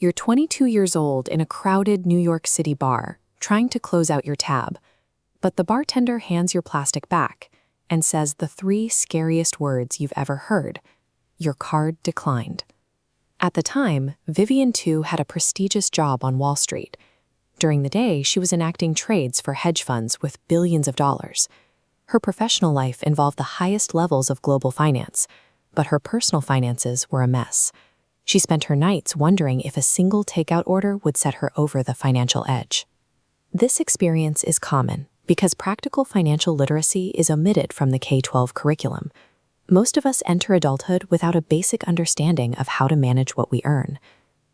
You're 22 years old in a crowded New York City bar, trying to close out your tab. But the bartender hands your plastic back and says the three scariest words you've ever heard: your card declined. At the time, Vivian too had a prestigious job on Wall Street. During the day, she was enacting trades for hedge funds with billions of dollars. Her professional life involved the highest levels of global finance, but her personal finances were a mess. She spent her nights wondering if a single takeout order would set her over the financial edge. This experience is common because practical financial literacy is omitted from the K-12 curriculum. Most of us enter adulthood without a basic understanding of how to manage what we earn.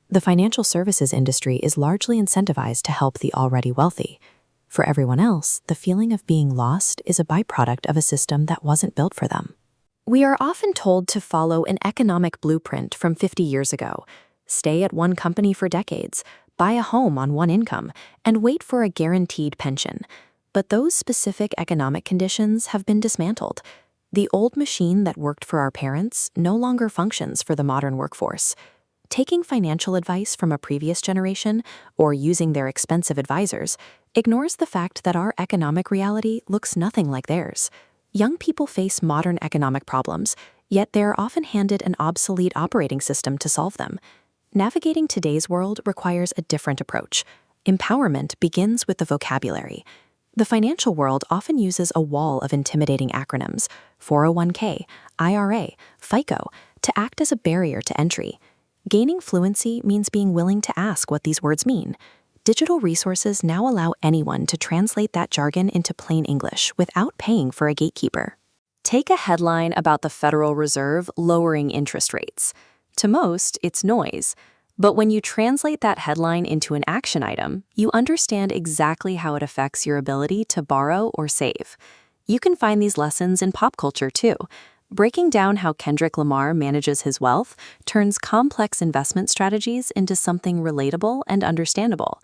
The financial services industry is largely incentivized to help the already wealthy. For everyone else, the feeling of being lost is a byproduct of a system that wasn't built for them. We are often told to follow an economic blueprint from 50 years ago, stay at one company for decades, buy a home on one income, and wait for a guaranteed pension. But those specific economic conditions have been dismantled. The old machine that worked for our parents no longer functions for the modern workforce. Taking financial advice from a previous generation or using their expensive advisors ignores the fact that our economic reality looks nothing like theirs. Young people face modern economic problems, yet they are often handed an obsolete operating system to solve them. Navigating today's world requires a different approach. Empowerment begins with the vocabulary. The financial world often uses a wall of intimidating acronyms, 401k, IRA, FICO, to act as a barrier to entry. Gaining fluency means being willing to ask what these words mean. Digital resources now allow anyone to translate that jargon into plain English without paying for a gatekeeper. Take a headline about the Federal Reserve lowering interest rates. To most, it's noise. But when you translate that headline into an action item, you understand exactly how it affects your ability to borrow or save. You can find these lessons in pop culture too. Breaking down how Kendrick Lamar manages his wealth turns complex investment strategies into something relatable and understandable.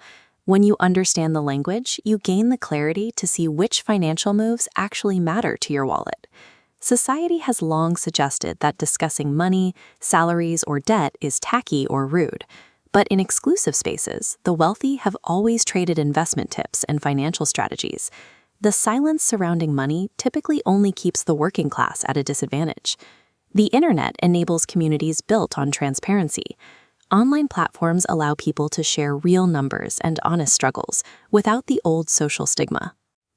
When you understand the language, you gain the clarity to see which financial moves actually matter to your wallet. Society has long suggested that discussing money, salaries, or debt is tacky or rude. But in exclusive spaces, the wealthy have always traded investment tips and financial strategies. The silence surrounding money typically only keeps the working class at a disadvantage. The internet enables communities built on transparency. Online platforms allow people to share real numbers and honest struggles without the old social stigma.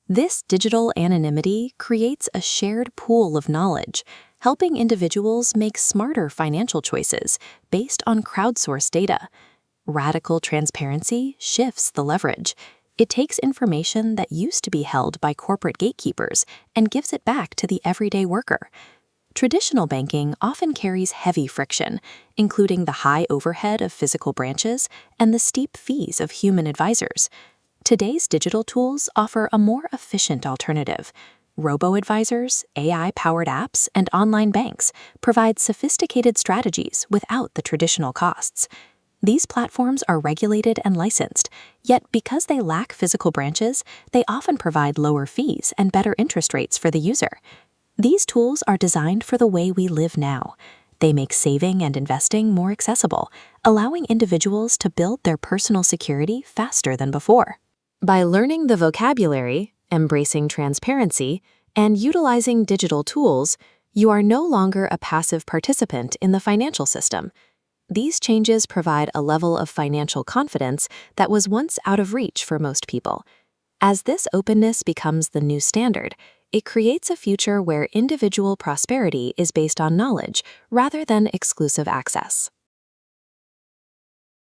This digital anonymity creates a shared pool of knowledge, helping individuals make smarter financial choices based on crowdsourced data. Radical transparency shifts the leverage. It takes information that used to be held by corporate gatekeepers and gives it back to the everyday worker. Traditional banking often carries heavy friction, including the high overhead of physical branches and the steep fees of human advisors. Today's digital tools offer a more efficient alternative. Robo-advisors, AI-powered apps, and online banks provide sophisticated strategies without the traditional costs. These platforms are regulated and licensed, yet because they lack physical branches, they often provide lower fees and better interest rates for the user. These tools are designed for the way we live now. They make saving and investing more accessible, allowing individuals to build their personal security faster than before. By learning the vocabulary, embracing transparency, and utilizing digital tools, you are no longer a passive participant in the financial system. These changes provide a level of financial confidence that was once out of reach for most people. As this openness becomes the new standard, it creates a future where individual prosperity is based on knowledge rather than exclusive access.